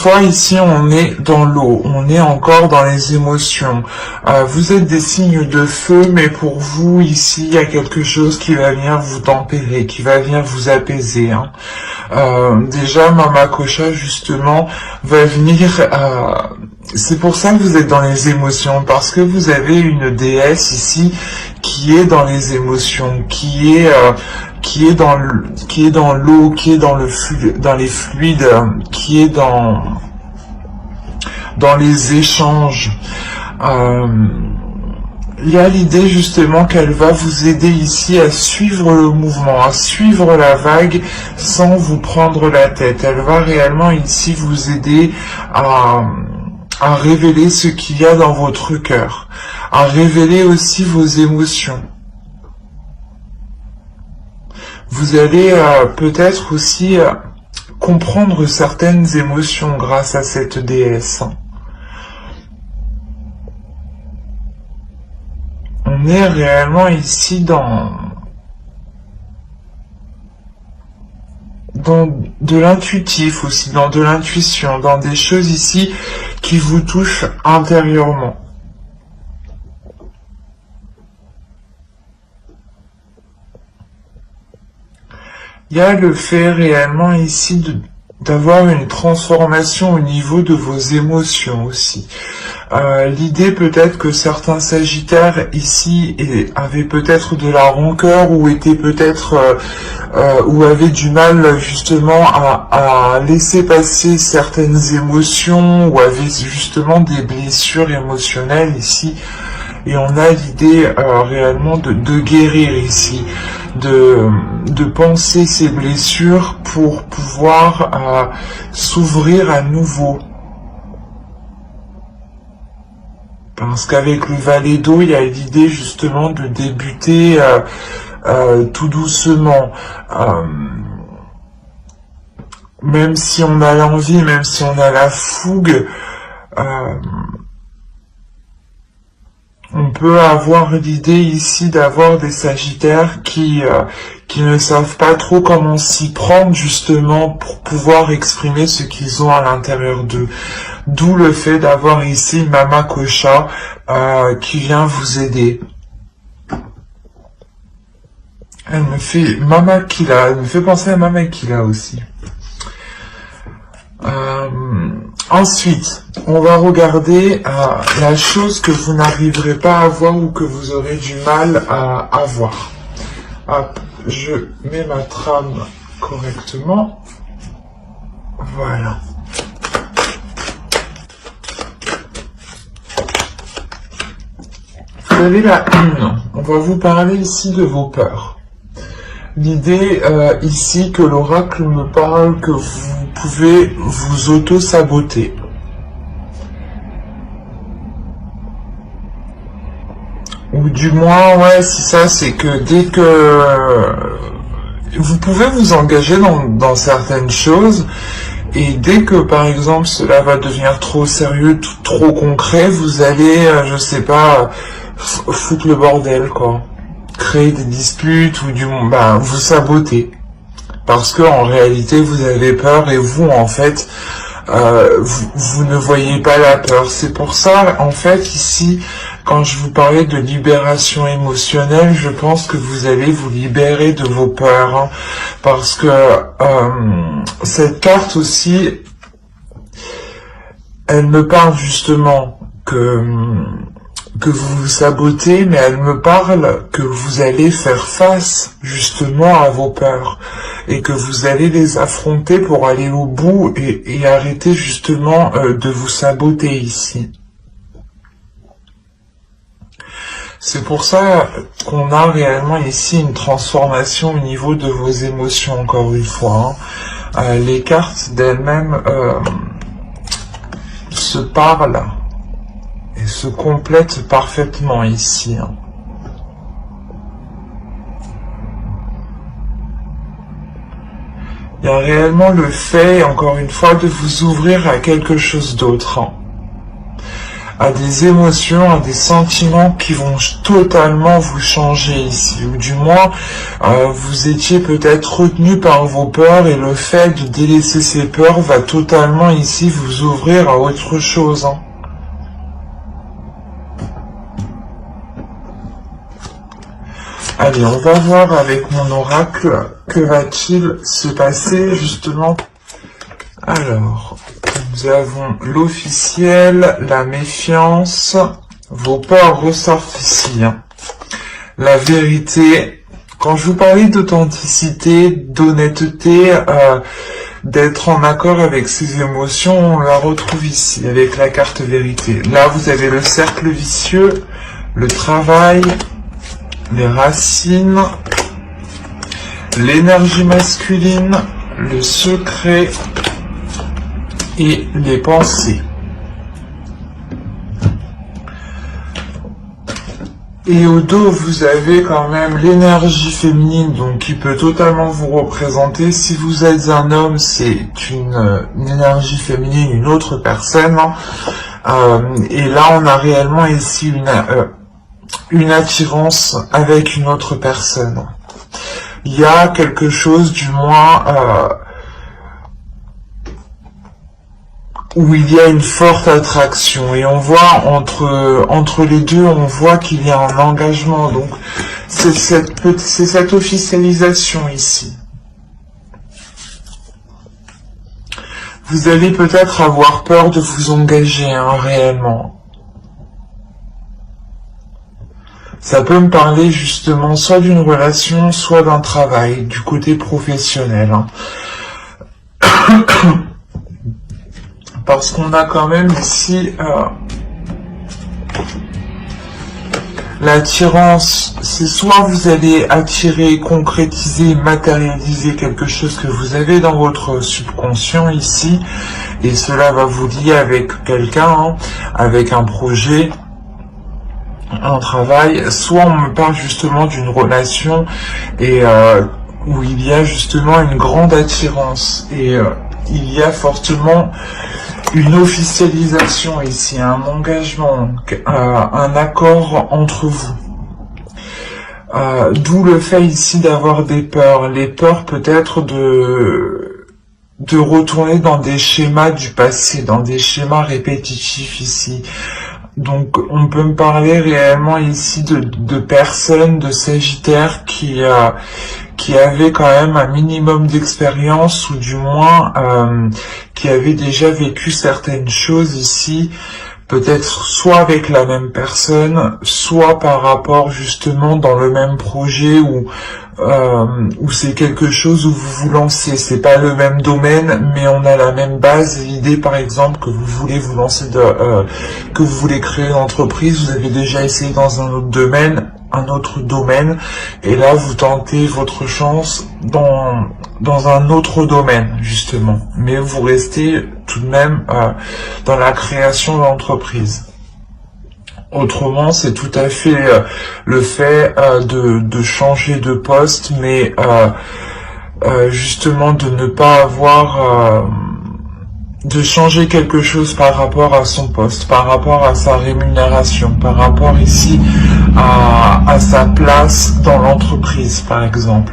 fois ici on est dans l'eau, on est encore dans les émotions. Vous êtes des signes de feu, mais pour vous ici il y a quelque chose qui va venir vous tempérer, qui va venir vous apaiser. Hein. Déjà Mama Kosha justement va venir. C'est pour ça que vous êtes dans les émotions, parce que vous avez une déesse ici qui est dans les émotions, qui est dans l'eau, qui est dans les fluides, qui est dans les échanges. Il y a l'idée justement qu'elle va vous aider ici à suivre le mouvement, à suivre la vague sans vous prendre la tête. Elle va réellement ici vous aider à révéler ce qu'il y a dans votre cœur, à révéler aussi vos émotions. Vous allez peut-être aussi comprendre certaines émotions grâce à cette déesse. On est réellement ici dans de l'intuitif aussi, dans de l'intuition, dans des choses ici qui vous touchent intérieurement. Il y a le fait réellement ici d'avoir une transformation au niveau de vos émotions aussi. L'idée peut-être que certains sagittaires ici avaient peut-être de la rancœur ou étaient peut-être ou avaient du mal justement à laisser passer certaines émotions ou avaient justement des blessures émotionnelles ici. Et on a l'idée réellement de guérir ici, de penser ces blessures pour pouvoir s'ouvrir à nouveau. Parce qu'avec le valet d'eau, il y a l'idée justement de débuter tout doucement. Même si on a l'envie, même si on a la fougue, on peut avoir l'idée ici d'avoir des sagittaires qui ne savent pas trop comment s'y prendre justement pour pouvoir exprimer ce qu'ils ont à l'intérieur d'eux. D'où le fait d'avoir ici Mama Kosha qui vient vous aider. Elle me fait Mama Kila, elle me fait penser à Mama Kila aussi. Ensuite, on va regarder la chose que vous n'arriverez pas à voir ou que vous aurez du mal à voir. Hop, je mets ma trame correctement. Voilà. Vous avez la 1. On va vous parler ici de vos peurs. L'idée ici que l'oracle me parle que vous pouvez vous auto-saboter. Ou du moins, ouais, c'est ça, c'est que dès que vous pouvez vous engager dans certaines choses, et dès que, par exemple, cela va devenir trop sérieux, trop concret, vous allez, je sais pas, foutre le bordel, quoi. Créer des disputes, ou du moins, vous saboter. Parce que en réalité, vous avez peur, et vous, en fait, vous ne voyez pas la peur. C'est pour ça, en fait, ici, quand je vous parlais de libération émotionnelle, je pense que vous allez vous libérer de vos peurs. Hein, parce que cette carte aussi, elle me parle justement que vous vous sabotez, mais elle me parle que vous allez faire face justement à vos peurs et que vous allez les affronter pour aller au bout et arrêter justement de vous saboter ici. C'est pour ça qu'on a réellement ici une transformation au niveau de vos émotions, encore une fois. Hein. Les cartes d'elles-mêmes se parlent et se complètent parfaitement ici. Hein. Il y a réellement le fait, encore une fois, de vous ouvrir à quelque chose d'autre. Hein. à des émotions, à des sentiments qui vont totalement vous changer ici, ou du moins vous étiez peut-être retenu par vos peurs et le fait de délaisser ces peurs va totalement ici vous ouvrir à autre chose. Hein. Allez, on va voir avec mon oracle que va-t-il se passer justement. Alors, nous avons l'officiel, la méfiance, vos peurs ressortent ici. Hein. La vérité, quand je vous parlais d'authenticité, d'honnêteté, d'être en accord avec ses émotions, on la retrouve ici avec la carte vérité. Là, vous avez le cercle vicieux, le travail, les racines, l'énergie masculine, le secret et les pensées. Et au dos, vous avez quand même l'énergie féminine, donc qui peut totalement vous représenter. Si vous êtes un homme, c'est une énergie féminine, une autre personne. Et là, on a réellement ici une attirance avec une autre personne. Il y a quelque chose, du moins, où il y a une forte attraction. Et on voit entre les deux, on voit qu'il y a un engagement. Donc, c'est cette officialisation ici. Vous allez peut-être avoir peur de vous engager, hein, réellement. Ça peut me parler justement soit d'une relation, soit d'un travail, du côté professionnel. Hein. Parce qu'on a quand même ici l'attirance. C'est soit vous allez attirer, concrétiser, matérialiser quelque chose que vous avez dans votre subconscient ici, et cela va vous lier avec quelqu'un, hein, avec un projet, un travail, soit on me parle justement d'une relation et où il y a justement une grande attirance et il y a fortement une officialisation ici, un engagement, un accord entre vous. D'où le fait ici d'avoir des peurs, les peurs peut-être de retourner dans des schémas du passé, dans des schémas répétitifs ici. Donc, on peut me parler réellement ici de personnes, de Sagittaires qui avaient quand même un minimum d'expérience ou du moins qui avaient déjà vécu certaines choses ici, peut-être soit avec la même personne, soit par rapport justement dans le même projet ou c'est quelque chose où vous vous lancez. C'est pas le même domaine, mais on a la même base. L'idée, par exemple, que vous voulez vous lancer que vous voulez créer une entreprise, vous avez déjà essayé dans un autre domaine, et là vous tentez votre chance dans un autre domaine justement, mais vous restez tout de même dans la création d'entreprise. Autrement, c'est tout à fait le fait de changer de poste, mais justement de ne pas avoir de changer quelque chose par rapport à son poste, par rapport à sa rémunération, par rapport ici à sa place dans l'entreprise, par exemple.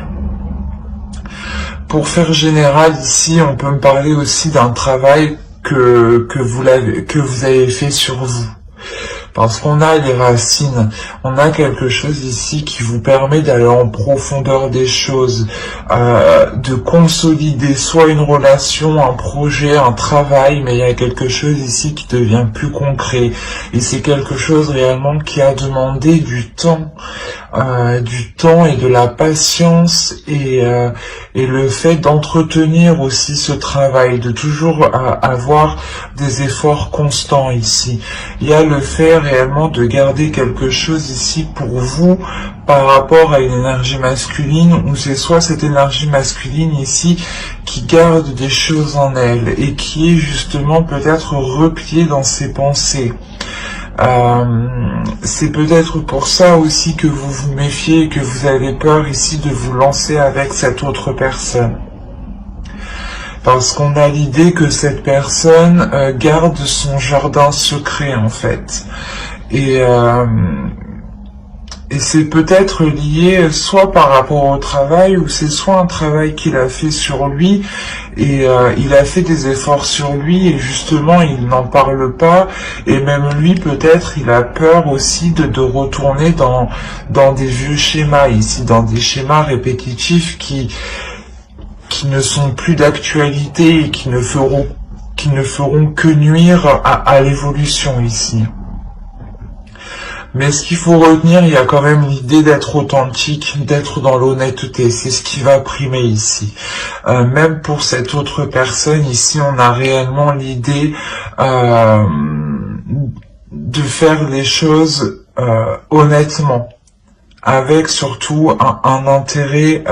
Pour faire général ici, on peut me parler aussi d'un travail que vous avez fait sur vous. Parce qu'on a les racines, on a quelque chose ici qui vous permet d'aller en profondeur des choses, de consolider soit une relation, un projet, un travail, mais il y a quelque chose ici qui devient plus concret. Et c'est quelque chose réellement qui a demandé du temps et de la patience et le fait d'entretenir aussi ce travail, de toujours avoir des efforts constants ici. Il y a le fait réellement de garder quelque chose ici pour vous par rapport à une énergie masculine, ou c'est soit cette énergie masculine ici qui garde des choses en elle et qui est justement peut-être repliée dans ses pensées. C'est peut-être pour ça aussi que vous vous méfiez et que vous avez peur ici de vous lancer avec cette autre personne. parce qu'on a l'idée que cette personne garde son jardin secret en fait. Et c'est peut-être lié soit par rapport au travail, ou c'est soit un travail qu'il a fait sur lui, et il a fait des efforts sur lui, et justement il n'en parle pas, et même lui peut-être il a peur aussi de retourner dans des vieux schémas ici, dans des schémas répétitifs qui ne sont plus d'actualité et qui ne feront que nuire à l'évolution ici. Mais ce qu'il faut retenir, il y a quand même l'idée d'être authentique, d'être dans l'honnêteté. C'est ce qui va primer ici. Même pour cette autre personne, ici, on a réellement l'idée de faire les choses honnêtement, avec surtout un intérêt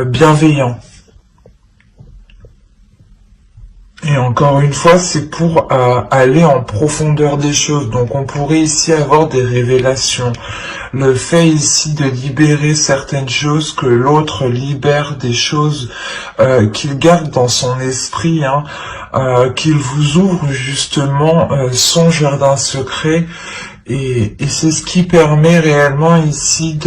bienveillant. Et encore une fois, c'est pour aller en profondeur des choses. Donc on pourrait ici avoir des révélations. Le fait ici de libérer certaines choses, que l'autre libère des choses qu'il garde dans son esprit, hein, qu'il vous ouvre justement son jardin secret. Et c'est ce qui permet réellement ici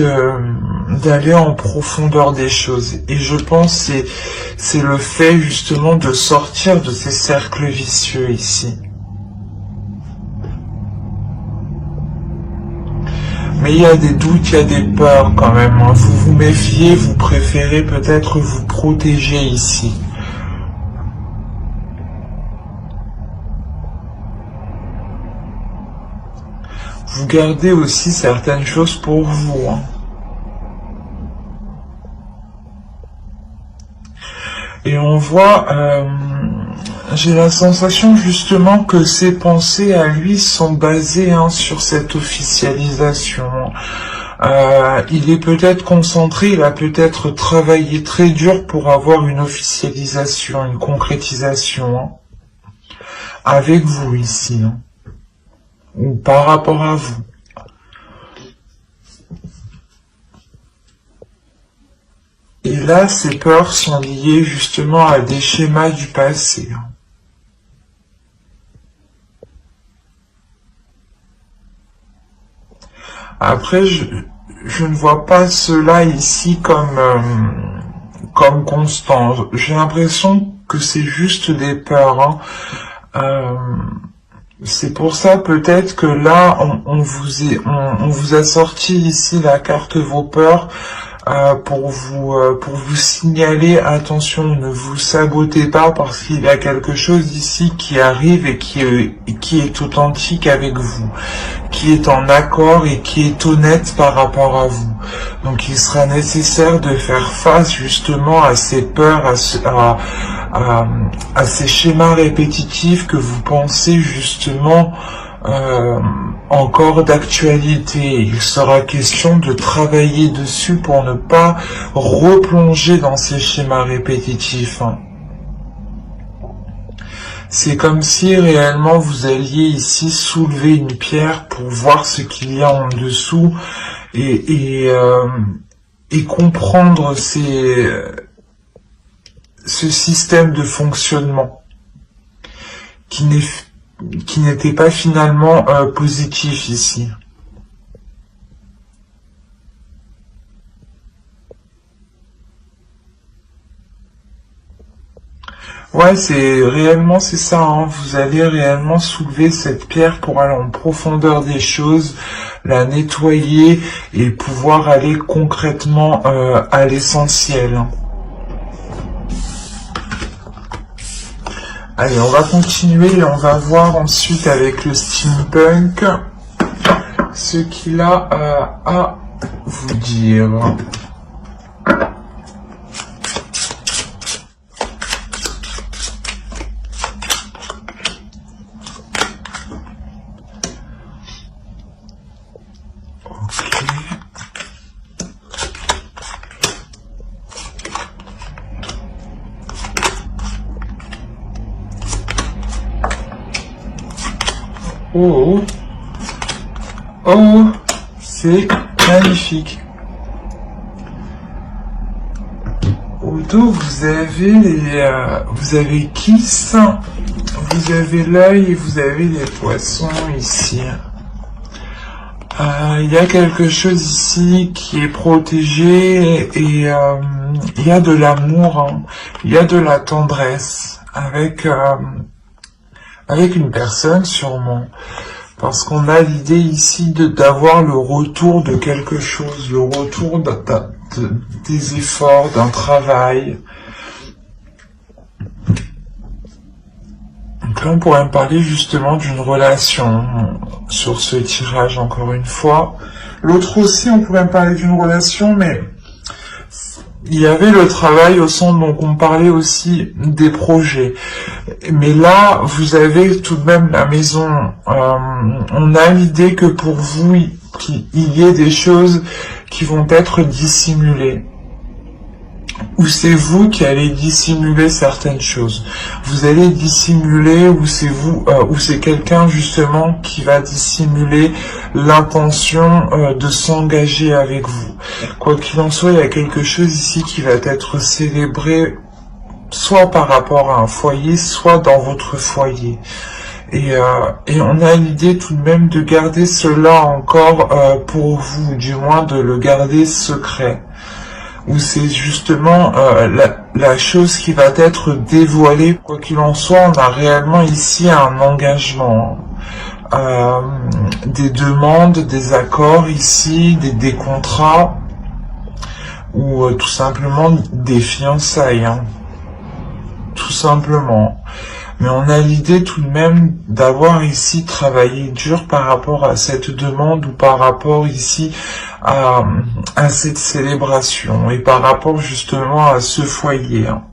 d'aller en profondeur des choses. Et je pense que c'est le fait justement de sortir de ces cercles vicieux ici. Mais il y a des doutes, il y a des peurs quand même. Hein. Vous vous méfiez, vous préférez peut-être vous protéger ici. Vous gardez aussi certaines choses pour vous. Hein. Et on voit, j'ai la sensation justement que ses pensées à lui sont basées sur cette officialisation. Il est peut-être concentré, il a peut-être travaillé très dur pour avoir une officialisation, une concrétisation avec vous ici. Ou par rapport à vous. Et là, ces peurs sont liées justement à des schémas du passé. Après, je ne vois pas cela ici comme constant. J'ai l'impression que c'est juste des peurs. C'est pour ça peut-être que là, on vous a sorti ici la carte vos peurs pour vous signaler, attention, ne vous sabotez pas parce qu'il y a quelque chose ici qui arrive et qui est authentique avec vous, qui est en accord et qui est honnête par rapport à vous. Donc il sera nécessaire de faire face justement à ces peurs, à ces schémas répétitifs que vous pensez justement encore d'actualité. Il sera question de travailler dessus pour ne pas replonger dans ces schémas répétitifs. C'est comme si réellement vous alliez ici soulever une pierre pour voir ce qu'il y a en dessous et comprendre ce système de fonctionnement qui n'était pas finalement positif ici. Ouais, c'est ça, hein. Vous allez réellement soulever cette pierre pour aller en profondeur des choses, la nettoyer et pouvoir aller concrètement à l'essentiel. Allez, on va continuer et on va voir ensuite avec le steampunk ce qu'il a à vous dire. Oh, oh, c'est magnifique. Ok. photo, vous avez Kiss, vous avez Kiss, vous avez l'œil et vous avez les poissons ici. Il y a quelque chose ici qui est protégé et il y a de l'amour, hein. Il y a de la tendresse avec une personne sûrement. Parce qu'on a l'idée ici d'avoir le retour de quelque chose, le retour des efforts, d'un travail. Donc là, on pourrait me parler justement d'une relation sur ce tirage, encore une fois. L'autre aussi, on pourrait me parler d'une relation, mais il y avait le travail au centre, donc on parlait aussi des projets. Mais là, vous avez tout de même la maison. On a l'idée que pour vous, qu'il y ait des choses qui vont être dissimulées. Ou c'est vous qui allez dissimuler certaines choses. Vous allez dissimuler, ou c'est vous, ou c'est quelqu'un justement qui va dissimuler l'intention de s'engager avec vous. Quoi qu'il en soit, il y a quelque chose ici qui va être célébré, soit par rapport à un foyer, soit dans votre foyer. Et on a l'idée tout de même de garder cela encore pour vous, du moins de le garder secret. Où c'est justement la chose qui va être dévoilée. Quoi qu'il en soit, on a réellement ici un engagement, des demandes, des accords ici, des contrats, ou tout simplement des fiançailles, hein. Tout simplement. Mais on a l'idée tout de même d'avoir ici travaillé dur par rapport à cette demande ou par rapport ici à cette célébration et par rapport justement à ce foyer, hein.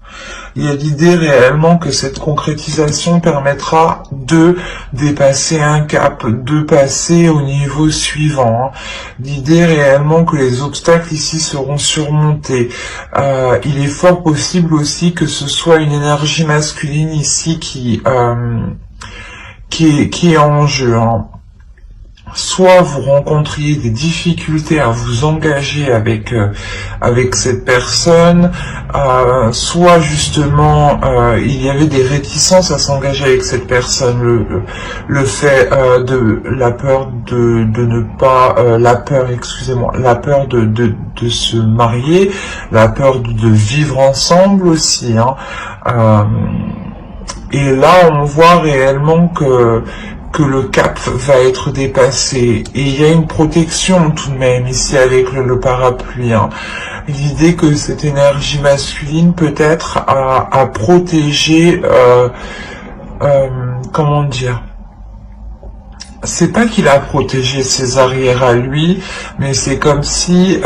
Il y a l'idée réellement que cette concrétisation permettra de dépasser un cap, de passer au niveau suivant, hein. L'idée réellement que les obstacles ici seront surmontés. Il est fort possible aussi que ce soit une énergie masculine ici qui est en jeu, hein. Soit vous rencontriez des difficultés à vous engager avec cette personne, soit justement il y avait des réticences à s'engager avec cette personne, le fait de la peur de ne pas la peur de se marier, la peur de vivre ensemble aussi, hein. Et là on voit réellement que le cap va être dépassé. Et il y a une protection tout de même ici avec le parapluie, hein. L'idée que cette énergie masculine peut-être à protéger, comment dire, c'est pas qu'il a protégé ses arrières à lui, mais c'est comme si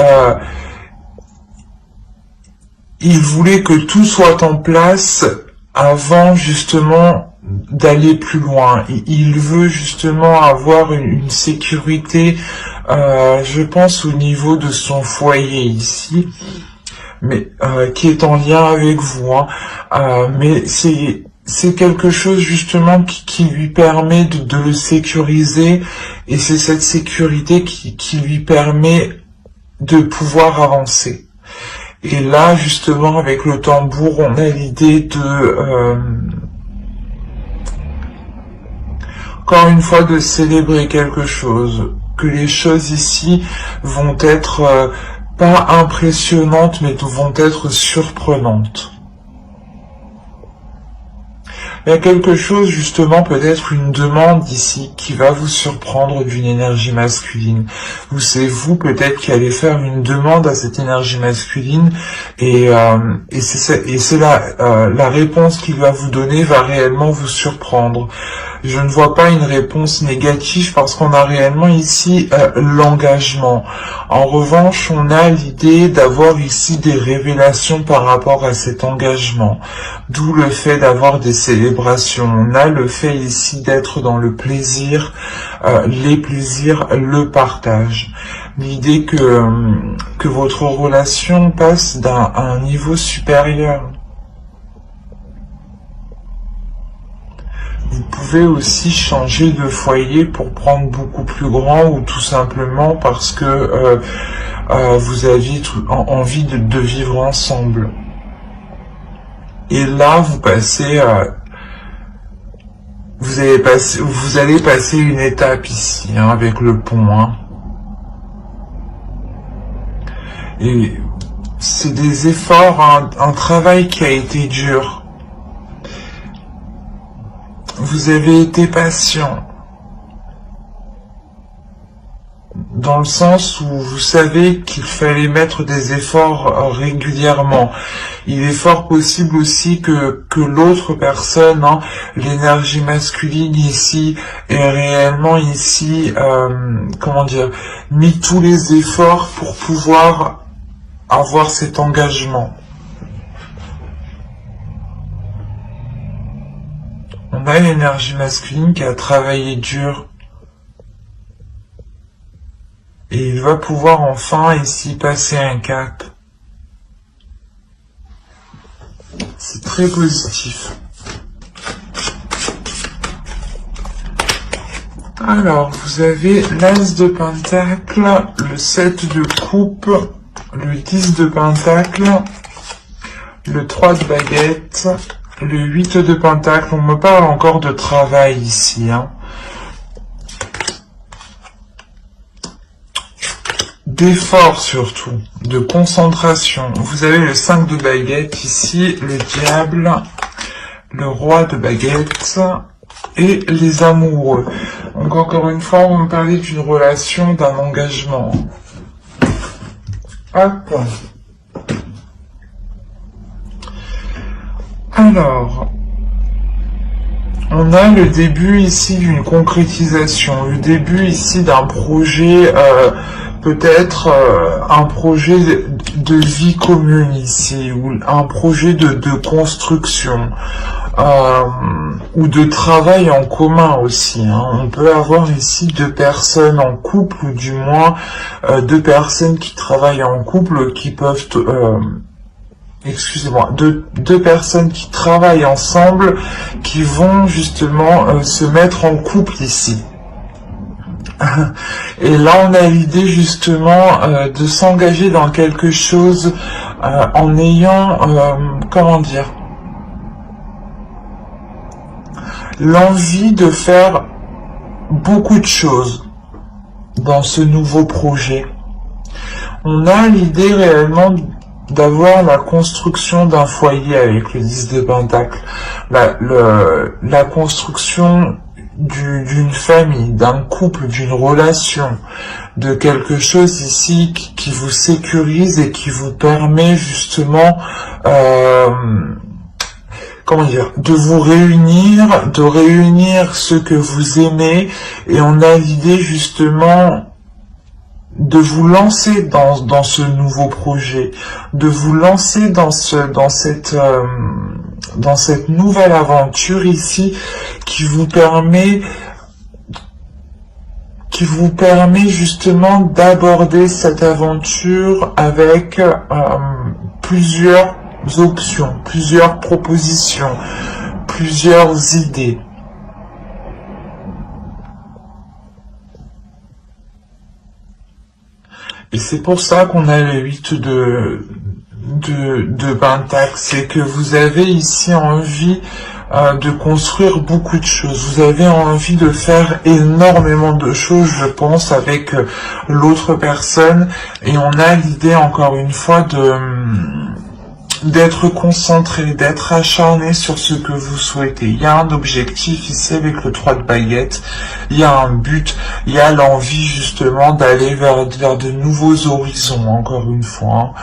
il voulait que tout soit en place avant justement d'aller plus loin. Il veut justement avoir une sécurité, je pense au niveau de son foyer ici, mais qui est en lien avec vous, hein. Mais c'est quelque chose justement qui lui permet de le sécuriser, et c'est cette sécurité qui lui permet de pouvoir avancer. Et là justement avec le tambour, on a l'idée de encore une fois de célébrer quelque chose, que les choses ici vont être pas impressionnantes, mais vont être surprenantes. Il y a quelque chose, justement, peut-être une demande ici qui va vous surprendre d'une énergie masculine. C'est vous peut-être qui allez faire une demande à cette énergie masculine et c'est la réponse qu'il va vous donner va réellement vous surprendre. Je ne vois pas une réponse négative parce qu'on a réellement ici l'engagement. En revanche, on a l'idée d'avoir ici des révélations par rapport à cet engagement. D'où le fait d'avoir des célébrations. On a le fait ici d'être dans le plaisir, les plaisirs, le partage. L'idée que votre relation passe à un niveau supérieur. Vous pouvez aussi changer de foyer pour prendre beaucoup plus grand ou tout simplement parce que vous avez envie de vivre ensemble. Et là, vous passez, vous allez passer une étape ici, hein, avec le pont, hein. Et c'est des efforts, un travail qui a été dur. Vous avez été patient. Dans le sens où vous savez qu'il fallait mettre des efforts régulièrement. Il est fort possible aussi que l'autre personne, hein, l'énergie masculine ici, est réellement ici, comment dire, mis tous les efforts pour pouvoir avoir cet engagement. On a l'énergie masculine qui a travaillé dur. Et il va pouvoir enfin ici passer un cap. C'est très positif. Alors, vous avez l'As de Pentacle, le 7 de Coupe, le 10 de Pentacle, le 3 de Baguette, le 8 de Pentacle. On me parle encore de travail ici, hein. D'effort surtout, de concentration. Vous avez le 5 de baguette ici, le diable, le roi de baguette et les amoureux. Donc encore une fois, on me parlait d'une relation, d'un engagement. Hop. Alors, on a le début ici d'une concrétisation, le début ici d'un projet, peut-être un projet de vie commune ici, ou un projet de construction, ou de travail en commun aussi, hein. On peut avoir ici deux personnes en couple, ou du moins deux personnes qui travaillent en couple, qui peuvent... excusez-moi, deux personnes qui travaillent ensemble, qui vont justement se mettre en couple ici. Et là, on a l'idée justement de s'engager dans quelque chose en ayant, comment dire, l'envie de faire beaucoup de choses dans ce nouveau projet. On a l'idée réellement d'avoir la construction d'un foyer avec le 10 de Pentacle, la construction d'une famille, d'un couple, d'une relation, de quelque chose ici qui vous sécurise et qui vous permet justement, comment dire, de vous réunir, de réunir ceux que vous aimez, et on a l'idée justement de vous lancer dans ce nouveau projet, de vous lancer dans cette nouvelle aventure ici qui vous permet justement d'aborder cette aventure avec plusieurs options, plusieurs propositions, plusieurs idées. Et c'est pour ça qu'on a le 8 de Pentacle, c'est que vous avez ici envie de construire beaucoup de choses. Vous avez envie de faire énormément de choses, je pense, avec l'autre personne. Et on a l'idée, encore une fois, d'être concentré, d'être acharné sur ce que vous souhaitez. Il y a un objectif ici avec le 3 de baguette, il y a un but, il y a l'envie justement d'aller vers de nouveaux horizons, encore une fois.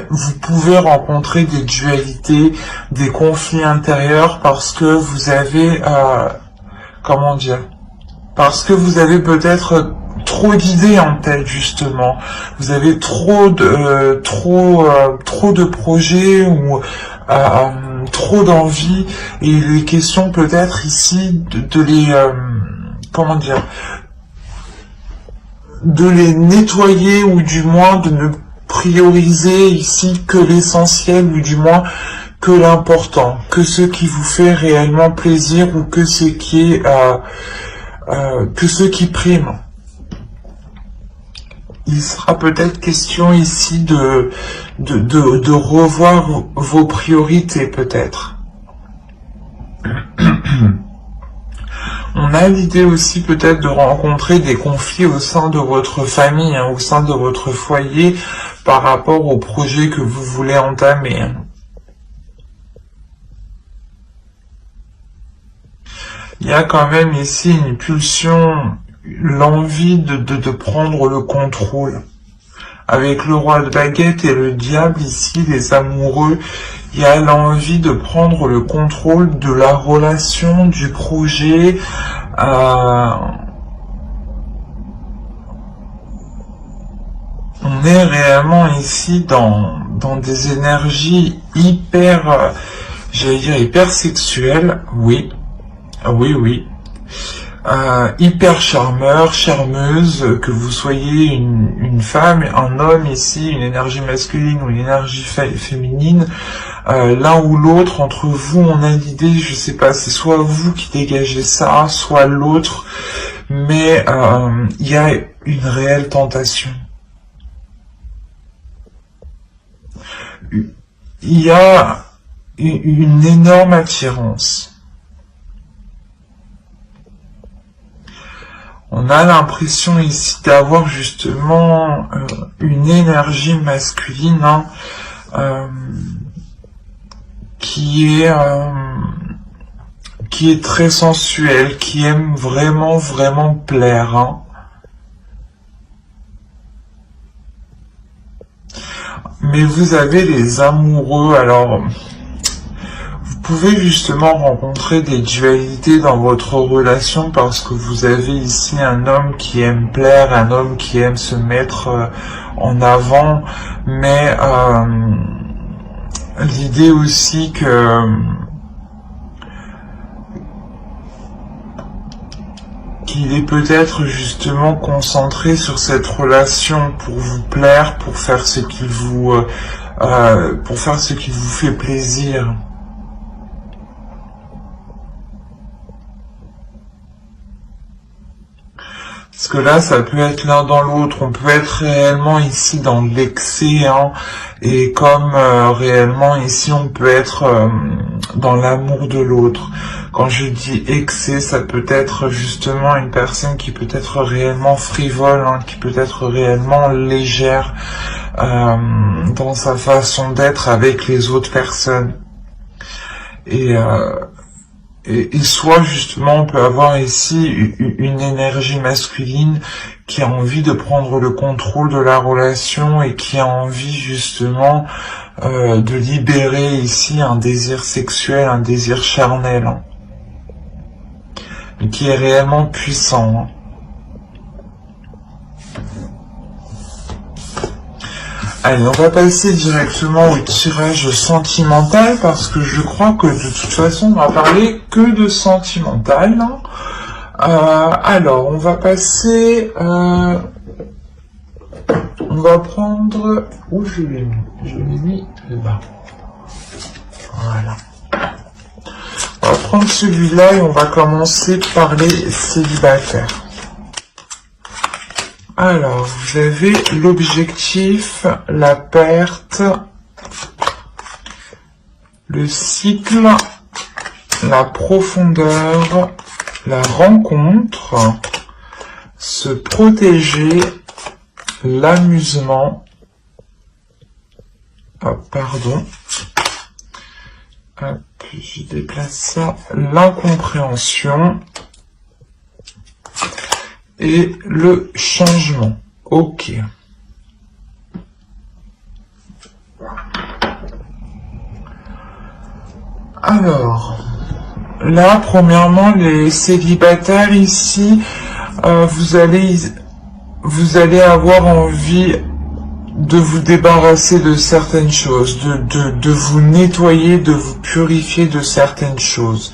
Vous pouvez rencontrer des dualités, des conflits intérieurs parce que vous avez, comment dire, parce que vous avez peut-être trop d'idées en tête, justement. Vous avez trop de projets ou trop d'envie, et il est question peut-être ici de les comment dire, de les nettoyer, ou du moins de ne prioriser ici que l'essentiel, ou du moins que l'important, que ce qui vous fait réellement plaisir, ou que ce qui est que ce qui prime. il sera peut-être question ici de revoir vos priorités, peut-être. On a l'idée aussi peut-être de rencontrer des conflits au sein de votre famille, hein, au sein de votre foyer, par rapport au projet que vous voulez entamer. Il y a quand même ici une pulsion, l'envie de prendre le contrôle. Avec le roi de baguette et le diable ici, les amoureux, il y a l'envie de prendre le contrôle de la relation, du projet. On est réellement ici dans des énergies hyper, j'allais dire hyper sexuelles, oui, oui. Hyper charmeur, charmeuse, que vous soyez une femme, un homme ici, une énergie masculine ou une énergie féminine, l'un ou l'autre, entre vous, on a l'idée, je sais pas, c'est soit vous qui dégagez ça, soit l'autre, mais il y a une réelle tentation. Il y a une énorme attirance. On a l'impression ici d'avoir justement une énergie masculine qui est très sensuelle, qui aime vraiment plaire. Hein. Mais vous avez les amoureux, alors vous pouvez justement rencontrer des dualités dans votre relation parce que vous avez ici un homme qui aime plaire, un homme qui aime se mettre en avant, mais l'idée aussi qu'il est peut-être justement concentré sur cette relation pour vous plaire, pour faire ce qui vous fait plaisir. Parce que là, ça peut être l'un dans l'autre. On peut être réellement ici dans l'excès, hein, et comme réellement ici, on peut être dans l'amour de l'autre. Quand je dis excès, ça peut être justement une personne qui peut être réellement frivole, hein, qui peut être réellement légère dans sa façon d'être avec les autres personnes. Et soit justement on peut avoir ici une énergie masculine qui a envie de prendre le contrôle de la relation et qui a envie justement de libérer ici un désir sexuel, un désir charnel, hein, qui est réellement puissant. Hein. Allez, on va passer directement au tirage sentimental parce que je crois que de toute façon on va parler que de sentimental. Alors, on va passer... on va prendre... Où je l'ai mis? Je l'ai mis là. Voilà. On va prendre celui-là et on va commencer par les célibataires. Alors, vous avez l'objectif, la perte, le cycle, la profondeur, la rencontre, se protéger, l'amusement, pardon, hop, je déplace ça, l'incompréhension, et le changement. Ok. Alors, là, premièrement, les célibataires ici, vous allez avoir envie de vous débarrasser de certaines choses, de vous nettoyer, de vous purifier de certaines choses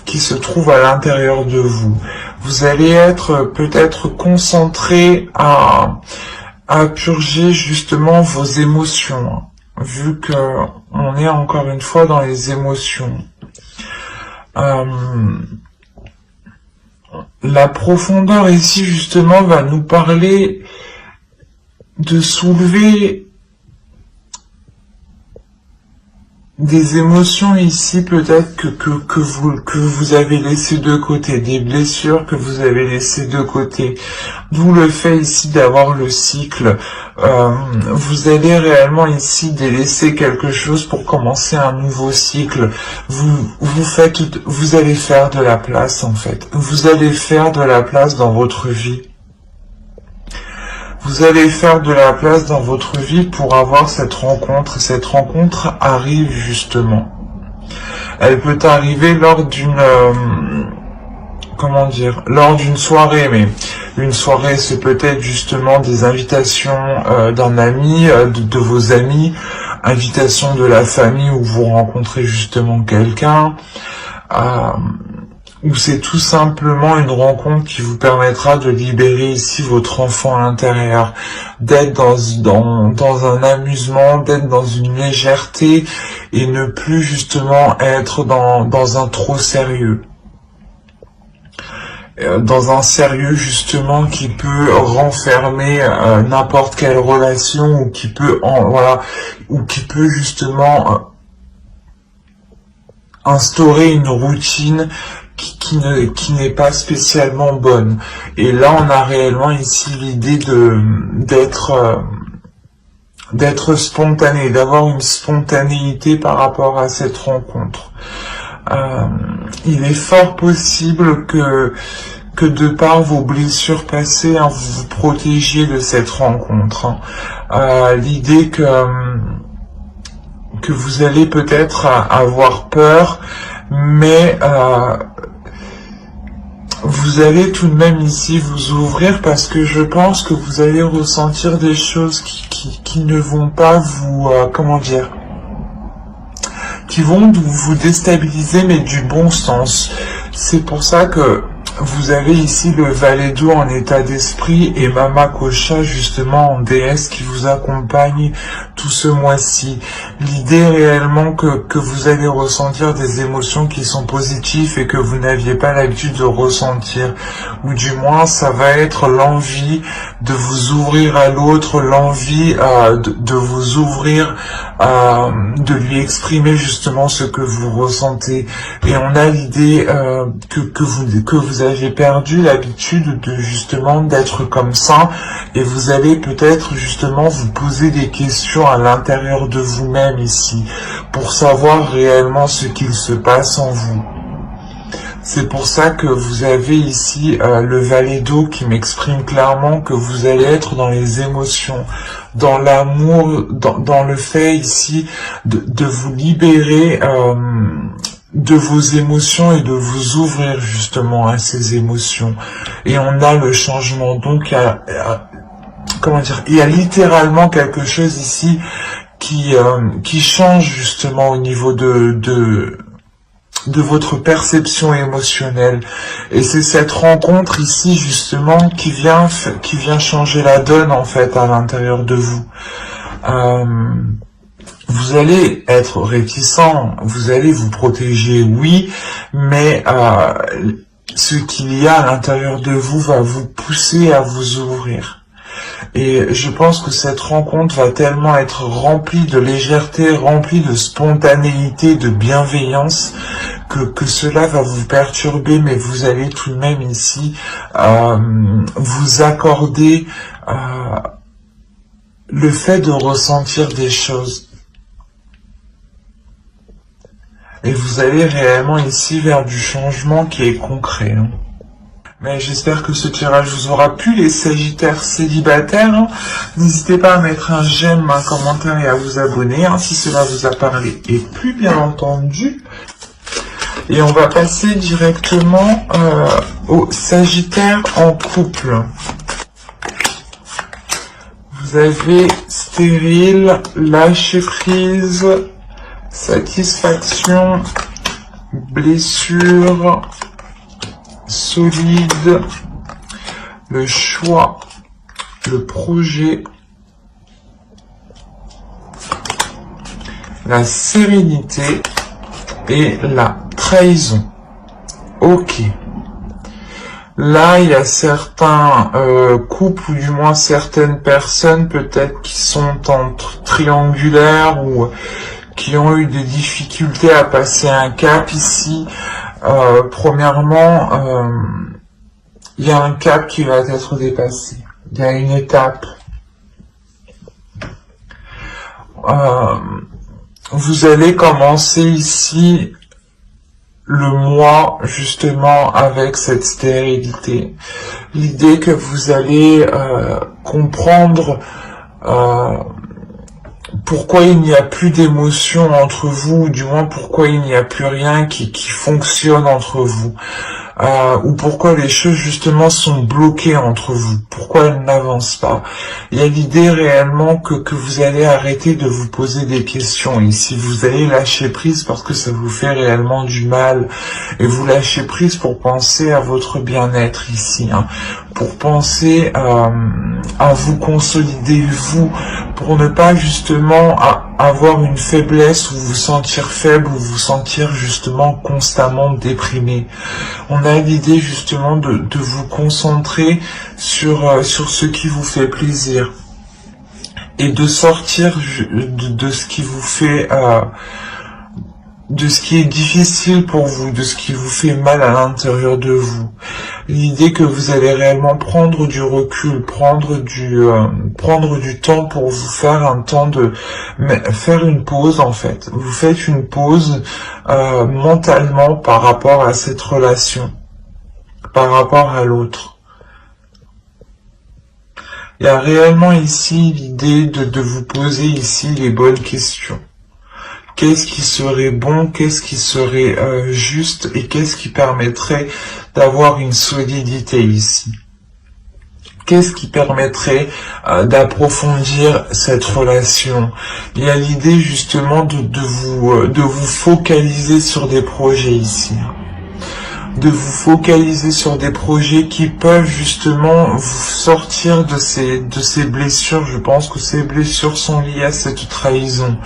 qui se trouvent à l'intérieur de vous. Vous allez être peut-être concentré à purger justement vos émotions, vu que on est encore une fois dans les émotions. La profondeur ici justement va nous parler de soulever des émotions ici peut-être que vous avez laissées de côté, des blessures que vous avez laissées de côté. D'où le fait ici d'avoir le cycle. Vous allez réellement ici délaisser quelque chose pour commencer un nouveau cycle. Vous allez faire de la place en fait. Vous allez faire de la place dans votre vie. Vous allez faire de la place dans votre vie pour avoir cette rencontre. Cette rencontre arrive justement. Elle peut arriver lors d'une... comment dire, lors d'une soirée, mais une soirée c'est peut-être justement des invitations d'un ami, de vos amis, invitations de la famille où vous rencontrez justement quelqu'un, ou c'est tout simplement une rencontre qui vous permettra de libérer ici votre enfant à l'intérieur, d'être dans un amusement, d'être dans une légèreté et ne plus justement être dans un trop sérieux. Dans un sérieux justement qui peut renfermer n'importe quelle relation ou qui peut justement instaurer une routine qui n'est pas spécialement bonne. Et là on a réellement ici l'idée d'être spontané, d'avoir une spontanéité par rapport à cette rencontre. Il est fort possible que de par vos blessures passées, hein, vous vous protégiez de cette rencontre. L'idée que vous allez peut-être avoir peur, mais vous allez tout de même ici vous ouvrir parce que je pense que vous allez ressentir des choses qui ne vont pas vous... comment dire, qui vont vous déstabiliser, mais du bon sens. C'est pour ça que vous avez ici le valet d'eau en état d'esprit et Mama Kosha justement en déesse qui vous accompagne tout ce mois-ci. L'idée réellement que vous allez ressentir des émotions qui sont positives et que vous n'aviez pas l'habitude de ressentir. Ou du moins ça va être l'envie de vous ouvrir à l'autre, l'envie de vous ouvrir, de lui exprimer justement ce que vous ressentez. Et on a l'idée que vous avez perdu l'habitude de justement d'être comme ça et vous allez peut-être justement vous poser des questions à l'intérieur de vous-même ici pour savoir réellement ce qu'il se passe en vous. C'est pour ça que vous avez ici le valet d'eau qui m'exprime clairement que vous allez être dans les émotions, dans l'amour, dans le fait ici de vous libérer de vos émotions et de vous ouvrir justement à ces émotions. Et on a le changement. Donc comment dire, il y a littéralement quelque chose ici qui change justement au niveau de votre perception émotionnelle. Et c'est cette rencontre ici justement qui vient changer la donne en fait à l'intérieur de vous. Vous allez être réticent, vous allez vous protéger, oui, mais ce qu'il y a à l'intérieur de vous va vous pousser à vous ouvrir. Et je pense que cette rencontre va tellement être remplie de légèreté, remplie de spontanéité, de bienveillance, que cela va vous perturber, mais vous allez tout de même ici vous accorder le fait de ressentir des choses. Et vous allez réellement ici vers du changement qui est concret. Hein. Mais j'espère que ce tirage vous aura plu, les Sagittaires célibataires. Hein. N'hésitez pas à mettre un j'aime, un commentaire et à vous abonner hein, si cela vous a parlé. Et plus bien entendu. Et on va passer directement aux Sagittaires en couple. Vous avez stérile, lâcher prise, satisfaction, blessure, solide, le choix, le projet, la sérénité et la trahison. Ok. Là, il y a certains couples, ou du moins certaines personnes peut-être qui sont triangulaires ou qui ont eu des difficultés à passer un cap ici. Premièrement, il y a un cap qui va être dépassé. Il y a une étape. Vous allez commencer ici le mois justement avec cette stérilité. L'idée que vous allez comprendre pourquoi il n'y a plus d'émotion entre vous, ou du moins pourquoi il n'y a plus rien qui fonctionne entre vous. Ou pourquoi les choses justement sont bloquées entre vous, pourquoi elles n'avancent pas. Il y a l'idée réellement que vous allez arrêter de vous poser des questions ici, vous allez lâcher prise parce que ça vous fait réellement du mal, et vous lâchez prise pour penser à votre bien-être ici, hein, pour penser à vous consolider vous, pour ne pas justement avoir une faiblesse ou vous sentir faible ou vous sentir justement constamment déprimé. On a l'idée justement de vous concentrer sur ce qui vous fait plaisir et de sortir de ce qui vous fait de ce qui est difficile pour vous, de ce qui vous fait mal à l'intérieur de vous. L'idée que vous allez réellement prendre du recul, prendre du temps pour vous faire un temps faire une pause en fait. Vous faites une pause mentalement par rapport à cette relation, par rapport à l'autre. Il y a réellement ici l'idée de vous poser ici les bonnes questions. Qu'est-ce qui serait bon, qu'est-ce qui serait juste et qu'est-ce qui permettrait d'avoir une solidité ici? Qu'est-ce qui permettrait d'approfondir cette relation? Il y a l'idée justement de vous focaliser sur des projets ici. De vous focaliser sur des projets qui peuvent justement vous sortir de ces blessures. Je pense que ces blessures sont liées à cette trahison.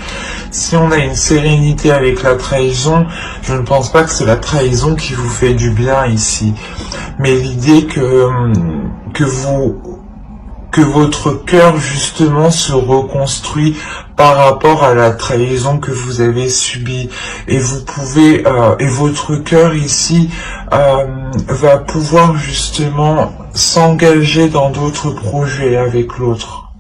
Si on a une sérénité avec la trahison, je ne pense pas que c'est la trahison qui vous fait du bien ici. Mais l'idée que votre cœur justement se reconstruit par rapport à la trahison que vous avez subie, et vous pouvez et votre cœur ici va pouvoir justement s'engager dans d'autres projets avec l'autre.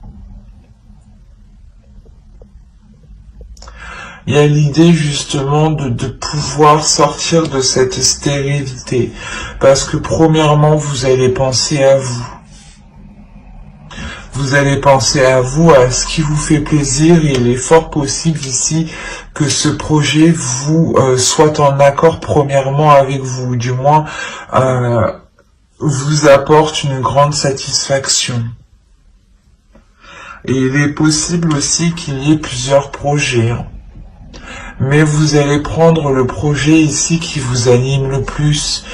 Il y a l'idée justement de pouvoir sortir de cette stérilité, parce que premièrement vous allez penser à vous. Vous allez penser à vous, à ce qui vous fait plaisir, et il est fort possible ici que ce projet vous soit en accord premièrement avec vous, du moins vous apporte une grande satisfaction. Et il est possible aussi qu'il y ait plusieurs projets, hein. Mais vous allez prendre le projet ici qui vous anime le plus,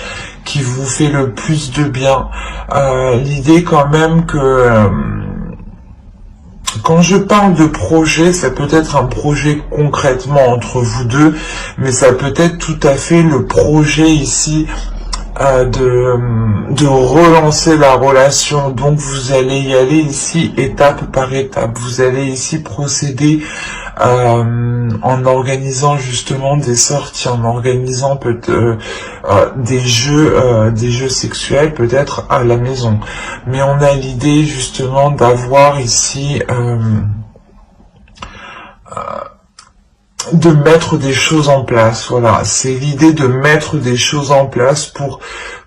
qui vous fait le plus de bien. L'idée quand même que quand je parle de projet, ça peut être un projet concrètement entre vous deux, mais ça peut être tout à fait le projet ici de relancer la relation. Donc vous allez y aller ici étape par étape. Vous allez ici procéder en organisant justement des sorties, en organisant des jeux sexuels peut-être à la maison. Mais on a l'idée justement d'avoir ici de mettre des choses en place. Voilà, c'est l'idée de mettre des choses en place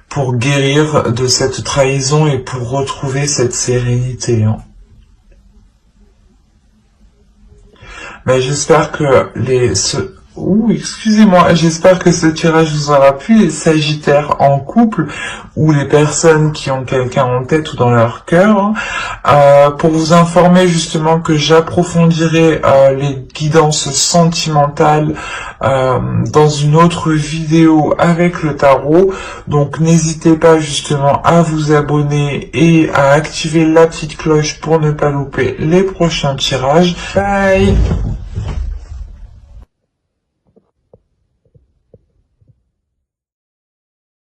pour guérir de cette trahison et pour retrouver cette sérénité, hein. Mais j'espère que excusez-moi, j'espère que ce tirage vous aura plu, les Sagittaires en couple, ou les personnes qui ont quelqu'un en tête ou dans leur cœur, pour vous informer justement que j'approfondirai les guidances sentimentales dans une autre vidéo avec le tarot. Donc n'hésitez pas justement à vous abonner et à activer la petite cloche pour ne pas louper les prochains tirages. Bye!